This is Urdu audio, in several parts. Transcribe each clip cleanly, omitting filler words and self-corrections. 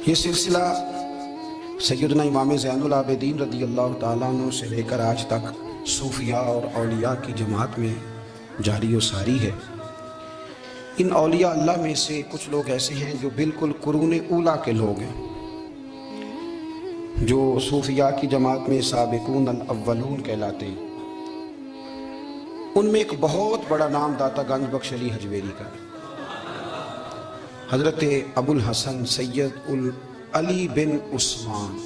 یہ سلسلہ سیدنا امام زین العابدین رضی اللہ تعالیٰ عنہ سے لے کر آج تک صوفیاء اور اولیاء کی جماعت میں جاری و ساری ہے۔ ان اولیاء اللہ میں سے کچھ لوگ ایسے ہیں جو بالکل قرون اولیٰ کے لوگ ہیں، جو صوفیاء کی جماعت میں سابقون الاولون کہلاتے ہیں۔ ان میں ایک بہت بڑا نام داتا گنج بخش علی حجویری کا ہے۔ حضرت ابو الحسن سید علی بن عثمان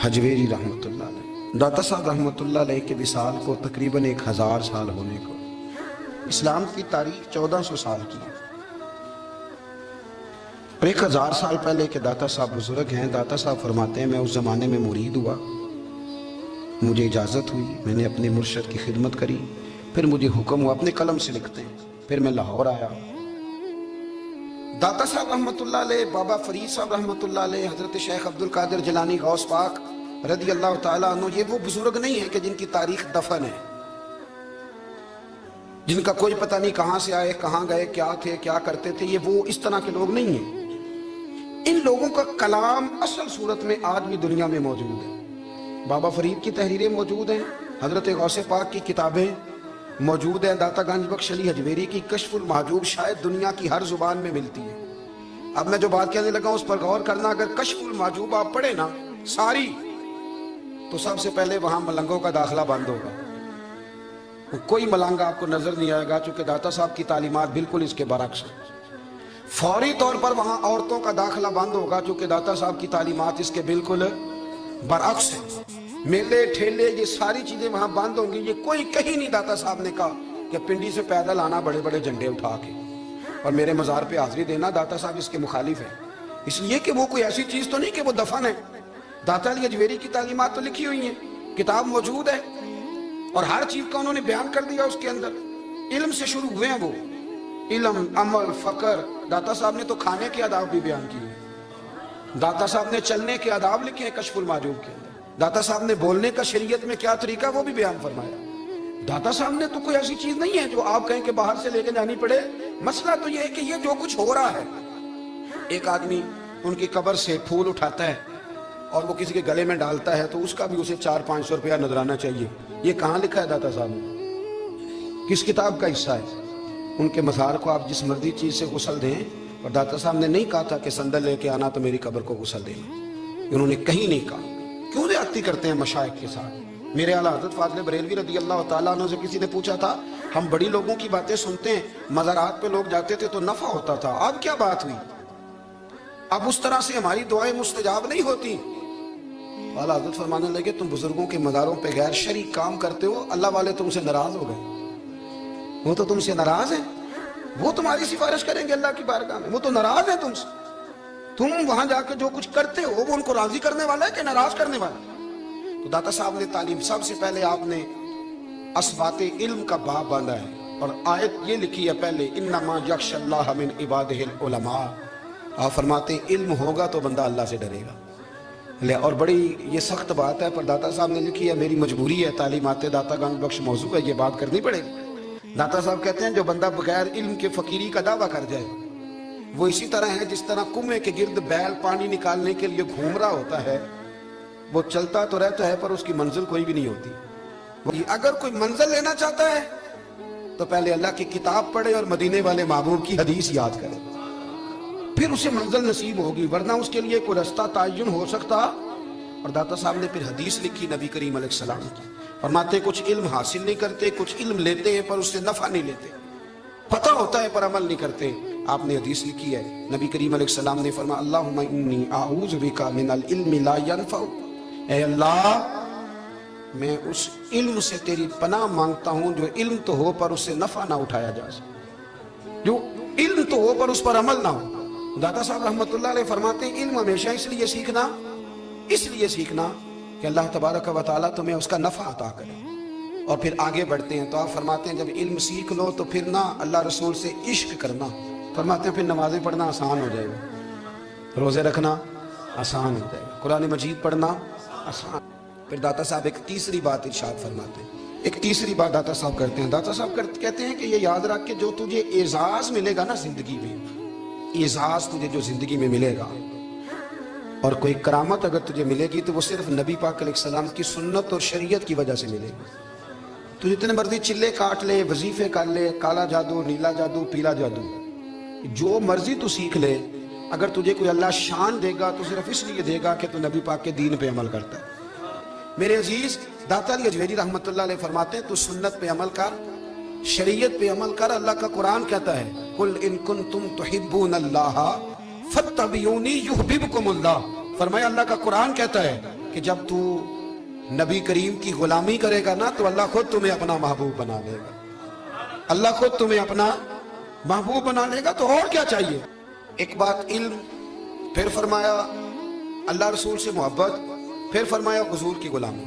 حجویری رحمۃ اللہ علیہ، داتا صاحب رحمۃ اللہ علیہ کے وصال کو تقریباً 1000 سال ہونے کو، اسلام کی تاریخ 1400 سال کی ہے، اور 1000 سال پہلے کے داتا صاحب بزرگ ہیں۔ داتا صاحب فرماتے ہیں میں اس زمانے میں مرید ہوا، مجھے اجازت ہوئی، میں نے اپنے مرشد کی خدمت کری، پھر مجھے حکم ہوا، اپنے قلم سے لکھتے ہیں، پھر میں لاہور آیا۔ داتا صاحب رحمۃ اللہ علیہ، بابا فرید صاحب رحمۃ اللہ علیہ، حضرت شیخ عبد القادر جیلانی غوث پاک رضی اللہ تعالیٰ عنہ، یہ وہ بزرگ نہیں ہیں کہ جن کی تاریخ دفن ہے، جن کا کوئی پتہ نہیں کہاں سے آئے، کہاں گئے، کیا تھے، کیا کرتے تھے، یہ وہ اس طرح کے لوگ نہیں ہیں۔ ان لوگوں کا کلام اصل صورت میں آج بھی دنیا میں موجود ہے۔ بابا فرید کی تحریریں موجود ہیں، حضرت غوث پاک کی کتابیں موجود ہیں، داتا گنج بخش علی حجویری کی کشف المحجوب شاید دنیا کی ہر زبان میں ملتی ہے۔ اب میں جو بات کہنے لگا اس پر غور کرنا، اگر کشف المحجوب آپ پڑھیں نا ساری، تو سب سے پہلے وہاں ملنگوں کا داخلہ بند ہوگا، کوئی ملنگ آپ کو نظر نہیں آئے گا، چونکہ داتا صاحب کی تعلیمات بالکل اس کے برعکس ہیں۔ فوری طور پر وہاں عورتوں کا داخلہ بند ہوگا، چونکہ داتا صاحب کی تعلیمات اس کے بالکل برعکس ہیں۔ میلے ٹھیلے یہ ساری چیزیں وہاں بند ہوں گی۔ یہ کوئی کہیں نہیں داتا صاحب نے کہا کہ پنڈی سے پیدل آنا بڑے بڑے جھنڈے اٹھا کے اور میرے مزار پہ حاضری دینا، داتا صاحب اس کے مخالف ہیں، اس لیے کہ وہ کوئی ایسی چیز تو نہیں کہ وہ دفن ہے۔ داتا علی حجویری کی تعلیمات تو لکھی ہوئی ہیں، کتاب موجود ہے، اور ہر چیز کا انہوں نے بیان کر دیا اس کے اندر۔ علم سے شروع ہوئے ہیں وہ، علم، عمل، فقر۔ داتا صاحب نے تو کھانے کے آداب بھی بیان کیے، داتا صاحب نے چلنے کے آداب لکھے ہیں کشف المحجوب کے اندر، داتا صاحب نے بولنے کا شریعت میں کیا طریقہ وہ بھی بیان فرمایا۔ داتا صاحب نے تو کوئی ایسی چیز نہیں ہے جو آپ کہیں کہ باہر سے لے کے جانی پڑے۔ مسئلہ تو یہ ہے کہ یہ جو کچھ ہو رہا ہے، ایک آدمی ان کی قبر سے پھول اٹھاتا ہے اور وہ کسی کے گلے میں ڈالتا ہے تو اس کا بھی اسے 400-500 روپیہ نذرانہ چاہیے۔ یہ کہاں لکھا ہے داتا صاحب نے؟ کس کتاب کا حصہ ہے؟ ان کے مزار کو آپ جس مرضی چیز سے غسل دیں، اور داتا صاحب نے نہیں کہا تھا کہ سندل لے کے آنا تو میری قبر کو غسل دینا، انہوں نے کہیں نہیں کہا۔ کیوں زیادتی کرتے ہیں مشائخ کے ساتھ؟ میرے اعلیٰ حضرت فاضل بریلوی رضی اللہ تعالیٰ عنہ سے کسی نے پوچھا تھا، ہم بڑی لوگوں کی باتیں سنتے ہیں، مزارات پہ لوگ جاتے تھے تو نفع ہوتا تھا، اب کیا بات ہوئی؟ اب اس طرح سے ہماری دعائیں مستجاب نہیں ہوتی۔ اعلیٰ حضرت فرمانے لگے تم بزرگوں کے مزاروں پہ غیر شرعی کام کرتے ہو، اللہ والے تم سے ناراض ہو گئے، وہ تو تم سے ناراض ہیں، وہ تمہاری سفارش کریں گے اللہ کی بارگاہ میں، وہ تو ناراض ہیں تم سے، تم وہاں جا کے جو کچھ کرتے ہو وہ ان کو راضی کرنے والا ہے کہ ناراض کرنے والا ہے؟ تو داتا صاحب نے تعلیم، سب سے پہلے آپ نے اسبات علم کا باب باندھا ہے، اور آیت یہ لکھی ہے پہلے، انما یخشی اللہ من عبادہ العلماء۔ آپ فرماتے ہیں علم ہوگا تو بندہ اللہ سے ڈرے گا، اور بڑی یہ سخت بات ہے، پر داتا صاحب نے لکھی ہے، میری مجبوری ہے، تعلیمات داتا گنج بخش موضوع ہے، یہ بات کرنی پڑے گی۔ داتا صاحب کہتے ہیں جو بندہ بغیر علم کے فقیری کا دعویٰ کر جائے، وہ اسی طرح ہے جس طرح کنویں کے گرد بیل پانی نکالنے کے لیے گھوم رہا ہوتا ہے، وہ چلتا تو رہتا ہے پر اس کی منزل کوئی بھی نہیں ہوتی۔ اگر کوئی منزل لینا چاہتا ہے تو پہلے اللہ کی کتاب پڑھے اور مدینے والے محبوب کی حدیث یاد کرے، پھر اسے منزل نصیب ہوگی، ورنہ اس کے لیے کوئی رستہ تعین ہو سکتا۔ اور داتا صاحب نے پھر حدیث لکھی نبی کریم علیہ السلام کی، فرماتے کچھ علم حاصل نہیں کرتے، کچھ علم لیتے ہیں پر اس سے نفع نہیں لیتے، پتہ ہوتا ہے پر عمل نہیں کرتے۔ آپ نے حدیث لکھی ہے، نبی کریم علیہ السلام نے فرمایا اللہم انی اعوذ بک من العلم لا ینفع، اے اللہ میں اس علم سے تیری پناہ مانگتا ہوں جو علم تو ہو پر اس سے نفع نہ اٹھایا جا سکے، جو علم تو ہو پر اس پر عمل نہ ہو۔ داتا صاحب رحمۃ اللہ علیہ فرماتے ہیں علم ہمیشہ اس لیے سیکھنا کہ اللہ تبارک و تعالیٰ تمہیں اس کا نفع عطا کرے، اور پھر آگے بڑھتے ہیں تو آپ فرماتے ہیں جب علم سیکھ لو تو پھر نہ اللہ رسول سے عشق کرنا، فرماتے ہیں پھر نمازیں پڑھنا آسان ہو جائے گا، روزے رکھنا آسان ہو جائے گا، قرآن مجید پڑھنا آسان۔ پھر داتا صاحب ایک تیسری بات ارشاد فرماتے ہیں، ایک تیسری بات داتا صاحب کرتے ہیں، داتا صاحب کہتے ہیں کہ یہ یاد رکھ کہ جو تجھے اعزاز ملے گا نا زندگی میں، اعزاز تجھے جو زندگی میں ملے گا، اور کوئی کرامت اگر تجھے ملے گی تو وہ صرف نبی پاک علیہ السلام کی سنت اور شریعت کی وجہ سے ملے گی۔ تو جتنے مرضی چلے کاٹ لے، وظیفے کر لے، کالا جادو، نیلا جادو، پیلا جادو، جو مرضی تو سیکھ لے، اگر تجھے کوئی اللہ شان دے گا تو صرف اس لیے دے گا کہ تو نبی پاک کے دین پہ عمل کرتا ہے۔ میرے عزیز، داتا علی اجمیری رحمۃ اللہ علیہ فرماتے ہیں تو سنت پہ عمل کر، شریعت پہ عمل کر۔ اللہ کا قرآن کہتا ہے قل ان کنتم تحبون اللہ فاتبعونی یحببکم اللہ۔ فرمایا اللہ کا قرآن کہتا ہے کہ جب تو نبی کریم کی غلامی کرے گا نا تو اللہ خود تمہیں اپنا محبوب بنا لے گا، اللہ خود تمہیں اپنا محبوب بنا لے گا۔ تو اور کیا چاہیے؟ ایک بات علم، پھر فرمایا اللہ رسول سے محبت، پھر فرمایا حضور کی غلامی۔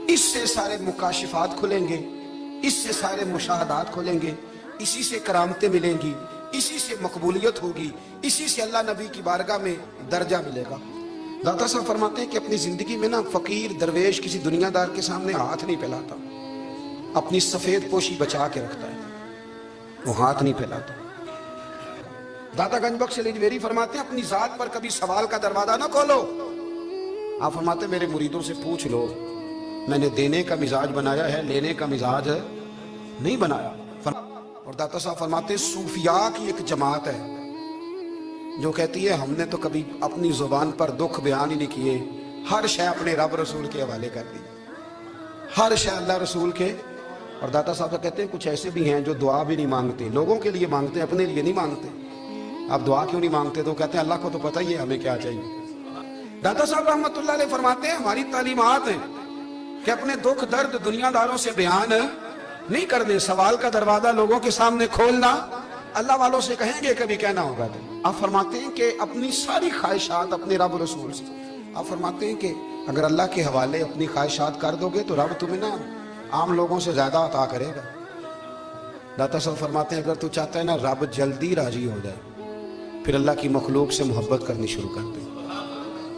اس سے سارے مکاشفات کھلیں گے، اس سے سارے مشاہدات کھلیں گے، اسی سے کرامتیں ملیں گی، اسی سے مقبولیت ہوگی، اسی سے اللہ نبی کی بارگاہ میں درجہ ملے گا۔ داتا صاحب فرماتے ہیں کہ اپنی زندگی میں نا فقیر درویش کسی دنیا دار کے سامنے ہاتھ نہیں پھیلاتا، اپنی سفید پوشی بچا کے رکھتا ہے، وہ ہاتھ نہیں پھیلاتا۔ داتا گنج بخش علی اجمیری فرماتے ہیں اپنی ذات پر کبھی سوال کا دروازہ نہ کھولو۔ آپ فرماتے ہیں میرے مریدوں سے پوچھ لو، میں نے دینے کا مزاج بنایا ہے، لینے کا مزاج نہیں بنایا۔ اور داتا صاحب فرماتے ہیں صوفیاء کی ایک جماعت ہے جو کہتی ہے ہم نے تو کبھی اپنی زبان پر دکھ بیان ہی نہیں کیے، ہر شے اپنے رب رسول کے حوالے کر دی، ہر شے اللہ رسول کے۔ اور داتا صاحب کہتے ہیں کچھ ایسے بھی ہیں جو دعا بھی نہیں مانگتے، لوگوں کے لیے مانگتے ہیں، اپنے لیے نہیں مانگتے۔ آپ دعا کیوں نہیں مانگتے؟ تو کہتے ہیں اللہ کو تو پتہ ہی ہے ہمیں کیا چاہیے۔ داتا صاحب رحمۃ اللہ علیہ فرماتے ہیں ہماری تعلیمات ہیں کہ اپنے دکھ درد دنیا داروں سے بیان نہیں کرنے، سوال کا دروازہ لوگوں کے سامنے کھولنا اللہ والوں سے کہیں گے کبھی کہنا ہوگا۔ تو آپ فرماتے ہیں کہ اپنی ساری خواہشات اپنے رب رسول سے، آپ فرماتے ہیں کہ اگر اللہ کے حوالے اپنی خواہشات کر دو گے تو رب تمہیں نا عام لوگوں سے زیادہ عطا کرے گا۔ داتا صاحب فرماتے ہیں اگر تو چاہتا ہے نا رب جلدی راضی ہو جائے پھر اللہ کی مخلوق سے محبت کرنی شروع کر دے۔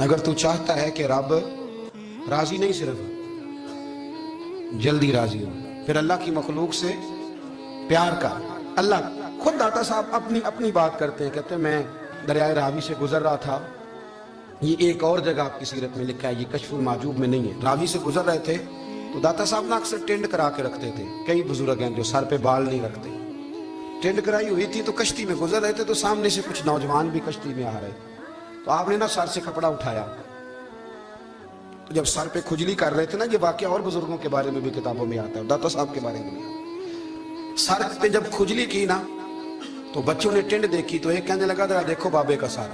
اگر تو چاہتا ہے کہ رب راضی نہیں صرف جلدی راضی ہو پھر اللہ کی مخلوق سے پیار کا۔ اللہ خود داتا صاحب اپنی بات کرتے ہیں، کہتے ہیں میں دریائے راوی سے گزر رہا تھا، یہ ایک اور جگہ آپ کی سیرت میں لکھا ہے، یہ کشف المعجوب میں نہیں ہے۔ راوی سے گزر رہے تھے تو داتا صاحب نا اکثر ٹینڈ کرا کے رکھتے تھے، کئی بزرگ ہیں جو سر پہ بال نہیں رکھتے، ٹینڈ کرائی ہوئی تھی تو کشتی میں گزر رہے تھے تو سامنے سے کچھ نوجوان بھی کشتی میں آ رہے تو آپ نے نا سر سے کپڑا اٹھایا، تو جب سر پہ کھجلی کر رہے تھے نا، یہ واقعہ اور بزرگوں کے بارے میں بھی کتابوں میں آتا ہے، داتا صاحب کے بارے میں بھی آتا ہے، سر پہ جب کھجلی کی نا تو بچوں نے ٹینڈ دیکھی تو ایک کہنے لگا ذرا دیکھو بابے کا سر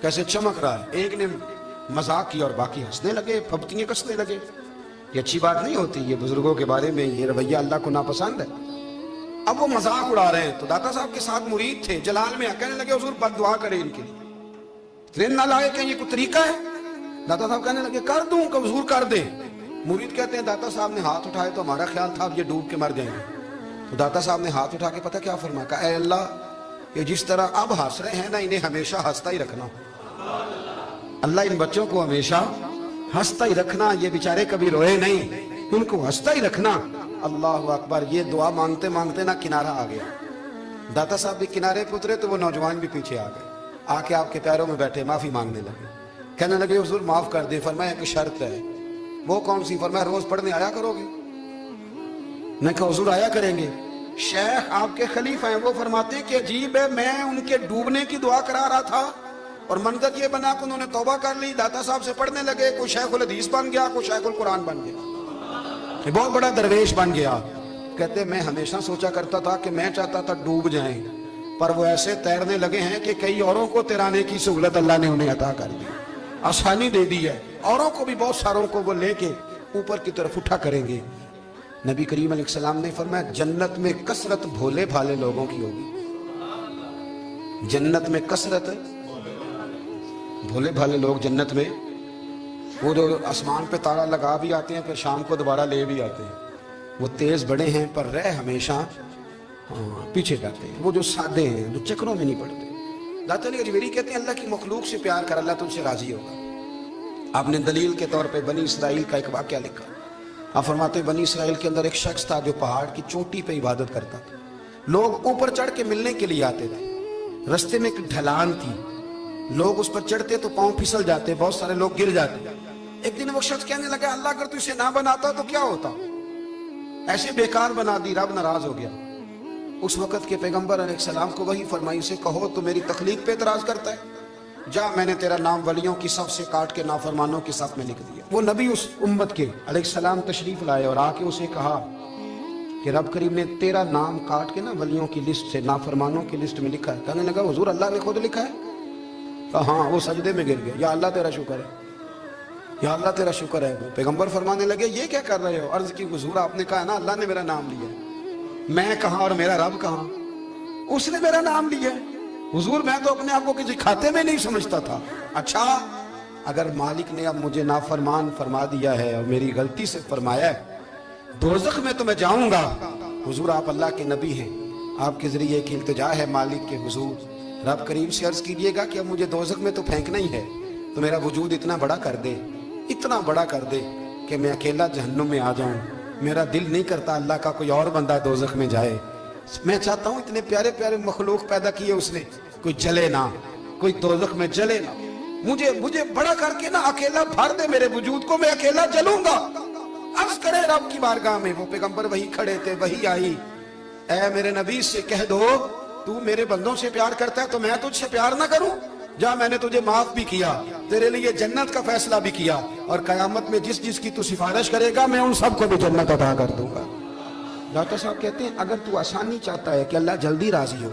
کیسے چمک رہا ہے، ایک نے مذاق کی اور باقی ہنسنے لگے، پھپتیاں کسنے لگے۔ یہ اچھی بات نہیں ہوتی، یہ بزرگوں کے بارے میں یہ رویہ اللہ کو ناپسند ہے۔ اب وہ مذاق اڑا رہے ہیں تو داتا صاحب کے ساتھ مرید تھے جلال میں، کہنے لگے حضور بد دعا کرے ان کے لیے، اتنے نالائق ہیں، یہ کوئی طریقہ ہے؟ داتا صاحب کہنے لگے کر دوں کہ حضور کر دیں۔ مرید کہتے ہیں داتا صاحب نے ہاتھ اٹھائے تو ہمارا خیال تھا اب یہ ڈوب کے مر جائیں گے، تو داتا صاحب نے ہاتھ اٹھا کے پتہ کیا فرمایا، کہا اے اللہ یہ جس طرح اب ہنس رہے ہیں نا انہیں ہمیشہ ہنستا ہی رکھنا، اللہ ان بچوں کو ہمیشہ ہنستا ہی رکھنا، یہ بیچارے کبھی روئے نہیں، ان کو ہنستا ہی رکھنا۔ اللہ اکبر، یہ دعا مانگتے مانگتے نا کنارہ آ گیا، داتا صاحب بھی کنارے پہ اترے تو وہ نوجوان بھی پیچھے آ گئے، آ کے آپ کے پیروں میں بیٹھے معافی مانگنے لگے، کہنے لگے حضور معاف کر دیں۔ فرمایا ایک شرط ہے، وہ کون سی؟ فرمایا روز پڑھنے آیا کرو گے؟ میں کہا حضور آیا کریں گے۔ شیخ آپ کے خلیفہ ہیں، وہ فرماتے ہیں کہ عجیب ہے، میں ان کے ڈوبنے کی دعا کرا رہا تھا اور منظر یہ بنا کہ انہوں نے توبہ کر لی، داتا صاحب سے پڑھنے لگے، کوئی شیخ الحدیث بن گیا، کوئی شیخ القرآن بن گیا، بہت بڑا درویش بن گیا۔ کہتے میں ہمیشہ سوچا کرتا تھا کہ میں چاہتا تھا ڈوب جائیں، پر وہ ایسے تیرنے لگے ہیں کہ کئی اوروں کو تیرانے کی سہولت اللہ نے انہیں عطا کر دی، آسانی دے دی ہے، اوروں کو بھی بہت ساروں کو وہ لے کے اوپر کی طرف اٹھا کریں گے۔ نبی کریم علیہ السلام نے فرمایا جنت میں کثرت بھولے بھالے لوگوں کی ہوگی، جنت میں کثرت بھولے بھالے لوگ جنت میں، وہ جو آسمان پہ تارا لگا بھی آتے ہیں پھر شام کو دوبارہ لے بھی آتے ہیں، وہ تیز بڑے ہیں پر رہ ہمیشہ پیچھے جاتے ہیں، وہ جو سادے ہیں جو چکروں میں نہیں پڑتے۔ داتا علی اجمیری کہتے ہیں اللہ کی مخلوق سے پیار کر، اللہ تم سے راضی ہوگا۔ آپ نے دلیل کے طور پہ بنی اسرائیل کا ایک واقعہ لکھا، آپ فرماتے ہیں بنی اسرائیل کے اندر ایک شخص تھا جو پہاڑ کی چوٹی پہ عبادت کرتا تھا، لوگ اوپر چڑھ کے ملنے کے لیے آتے تھے، رستے میں ایک ڈھلان تھی، لوگ اس پر چڑھتے تو پاؤں پھسل جاتے, بہت سارے لوگ گر جاتے. ایک دن وہ شخص کہنے لگا اللہ اگر تو اسے نہ بناتا تو کیا ہوتا, ایسے بیکار بنا دی, رب ناراض ہو گیا. اس وقت کے پیغمبر علیہ السلام کو وہی فرمائی, اسے کہو تو میری تخلیق پہ اعتراض کرتا ہے, جا میں نے تیرا نام ولیوں کی صف سے کاٹ کے نافرمانوں کی صف میں لکھ دیا. وہ نبی اس امت کے علیہ السلام تشریف لائے اور آ کے اسے کہا کہ رب کریم نے تیرا نام کاٹ کے نا ولیوں کی لسٹ سے نافرمانوں کی لسٹ میں لکھا ہے. کہنے لگا حضور اللہ نے خود لکھا ہے؟ کہا ہاں. وہ سجدے میں گر گئے, یا اللہ تیرا شکر ہے, یا اللہ تیرا شکر ہے. وہ پیغمبر فرمانے لگے یہ کیا کر رہے ہو؟ عرض کی حضور آپ نے کہا نا اللہ نے میرا نام لیا, میں کہاں اور میرا رب کہاں؟ اس نے میرا نام لیا. حضور میں تو اپنے آپ کو کسی کھاتے میں نہیں سمجھتا تھا. اچھا اگر مالک نے اب مجھے نافرمان فرما دیا ہے اور میری غلطی سے فرمایا ہے, دوزخ میں تو میں جاؤں گا. حضور آپ اللہ کے نبی ہیں, آپ کے ذریعے ایک التجا ہے مالک کے حضور, رب کریم سے عرض کیجئے گا کہ اب مجھے دوزخ میں تو پھینکنا ہی ہے, تو میرا وجود اتنا بڑا کر دے, اتنا بڑا کر دے کہ میں اکیلا جہنم میں آ جاؤں. میرا دل نہیں کرتا اللہ کا کوئی اور بندہ دوزخ میں جائے. میں چاہتا ہوں اتنے پیارے پیارے مخلوق پیدا کیے اس نے, کوئی جلے نہ, کوئی دوزخ میں جلے نہ. مجھے بڑا کر کے نہ اکیلا بھر دے میرے وجود کو, میں اکیلا جلوں گا. عرض کرے رب کی بارگاہ میں. وہ پیغمبر وہی کھڑے تھے, وہی آئی, اے میرے نبی سے کہہ دو تو میرے بندوں سے پیار کرتا ہے تو میں تجھ سے پیار نہ کروں؟ جا میں نے تجھے معاف بھی کیا, تیرے لیے جنت کا فیصلہ بھی کیا, اور قیامت میں جس جس کی تو سفارش کرے گا میں ان سب کو بھی جنت عطا کر دوں گا. ڈاکٹر صاحب کہتے ہیں اگر تو آسانی چاہتا ہے کہ اللہ جلدی راضی ہو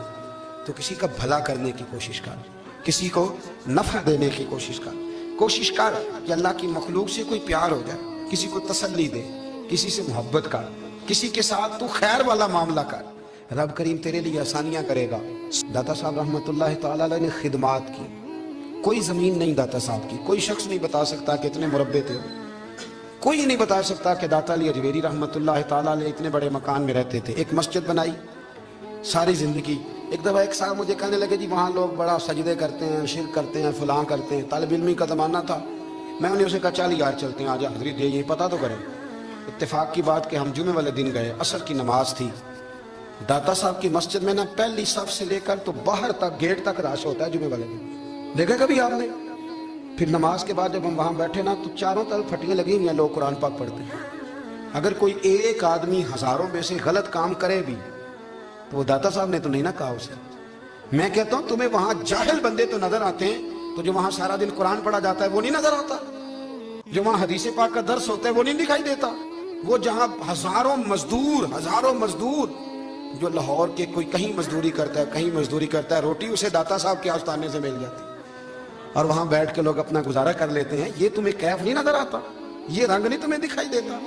تو کسی کا بھلا کرنے کی کوشش کر, کسی کو نفع دینے کی کوشش کر. کوشش کر کہ اللہ کی مخلوق سے کوئی پیار ہو جائے, کسی کو تسلی دے, کسی سے محبت کر, کسی کے ساتھ تو خیر والا معاملہ کر. رب کریم تیرے لیے آسانیاں کرے گا. داتا صاحب رحمۃ اللہ تعالی علیہ نے خدمات کی, کوئی زمین نہیں داتا صاحب کی, کوئی شخص نہیں بتا سکتا کہ اتنے مربع تھے, کوئی نہیں بتا سکتا کہ داتا علی اجویری رحمۃ اللہ تعالی علیہ اتنے بڑے مکان میں رہتے تھے. ایک مسجد بنائی ساری زندگی. ایک دفعہ ایک صاحب مجھے کہنے لگے جی وہاں لوگ بڑا سجدے کرتے ہیں, شرک کرتے ہیں, فلاں کرتے ہیں. طالب علمی کا زمانہ تھا, میں نے اسے کہا چل یار چلتے ہیں, آجا حضرت یہ پتہ تو کریں. اتفاق کی بات کہ ہم جمعے والے دن گئے, عصر کی نماز تھی. داتا صاحب کی مسجد میں نا پہلی صف سے لے کر تو باہر تک گیٹ تک رش ہوتا ہے جمعے والے دن, دیکھا کبھی آپ نے؟ پھر نماز کے بعد جب ہم وہاں بیٹھے نا تو چاروں طرف پھٹیاں لگی ہوئی ہیں, لوگ قرآن پاک پڑھتے ہیں. اگر کوئی ایک آدمی ہزاروں میں سے غلط کام کرے بھی تو وہ داتا صاحب نے تو نہیں نہ کہا اسے. میں کہتا ہوں تمہیں وہاں جاہل بندے تو نظر آتے ہیں, تو جو وہاں سارا دن قرآن پڑھا جاتا ہے وہ نہیں نظر آتا, جو وہاں حدیث پاک کا درس ہوتا ہے وہ نہیں دکھائی دیتا. وہ جہاں ہزاروں مزدور جو لاہور کے کوئی کہیں مزدوری کرتا ہے, کہیں مزدوری کرتا ہے, روٹی اسے داتا صاحب کے آستانے سے مل جاتی اور وہاں بیٹھ کے لوگ اپنا گزارا کر لیتے ہیں. یہ تمہیں کیف نہیں نظر آتا, یہ رنگ نہیں تمہیں دکھائی دیتا؟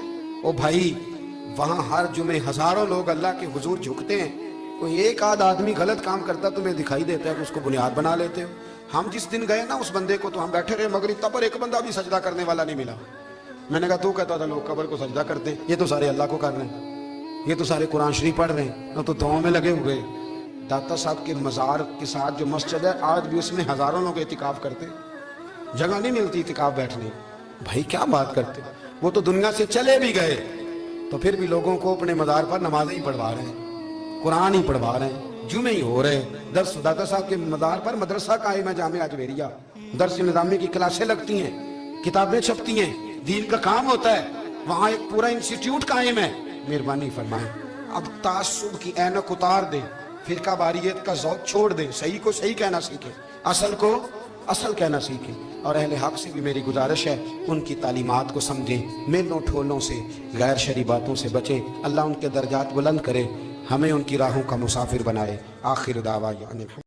او بھائی وہاں ہر جمعے ہزاروں لوگ اللہ کے حضور جھکتے ہیں, کوئی ایک آدھ آدمی غلط کام کرتا تمہیں دکھائی دیتا ہے کہ اس کو بنیاد بنا لیتے ہو. ہم جس دن گئے نا اس بندے کو تو ہم بیٹھے رہے مغرب تک, پر ایک بندہ بھی سجدہ کرنے والا نہیں ملا. میں نے کہا تو کہتا تھا لوگ قبر کو سجدہ کرتے ہیں, یہ تو سارے اللہ کو کر رہے ہیں, یہ تو سارے قرآن شریف پڑھ رہے ہیں, تو دعاؤں میں لگے ہوئے. داتا صاحب کے مزار کے ساتھ جو مسجد ہے آج بھی اس میں ہزاروں لوگ اعتکاف کرتے ہیں, جگہ نہیں ملتی اعتکاف بیٹھنے. بھائی کیا بات کرتے, وہ تو دنیا سے چلے بھی گئے تو پھر بھی لوگوں کو اپنے مزار پر نمازیں ہی پڑھوا رہے ہیں, قرآن ہی پڑھوا رہے ہیں, جمعے ہی ہو رہے ہیں. درس داتا صاحب کے مزار پر مدرسہ قائم ہے جامعہ اجویریہ, درس نظامی کی کلاسیں لگتی ہیں, کتابیں چھپتی ہیں, دین کا کام ہوتا ہے, وہاں ایک پورا انسٹیٹیوٹ قائم ہے. مہربانی فرمائیں اب تعصب کی اینک اتار دیں, فرقہ واریت کا ذوق چھوڑ دیں, صحیح کو صحیح کہنا سیکھیں, اصل کو اصل کہنا سیکھیں. اور اہل حق سے بھی میری گزارش ہے ان کی تعلیمات کو سمجھیں, میلوں ٹھولوں سے غیر شرعی باتوں سے بچیں. اللہ ان کے درجات بلند کرے, ہمیں ان کی راہوں کا مسافر بنائے. آخر دعوانا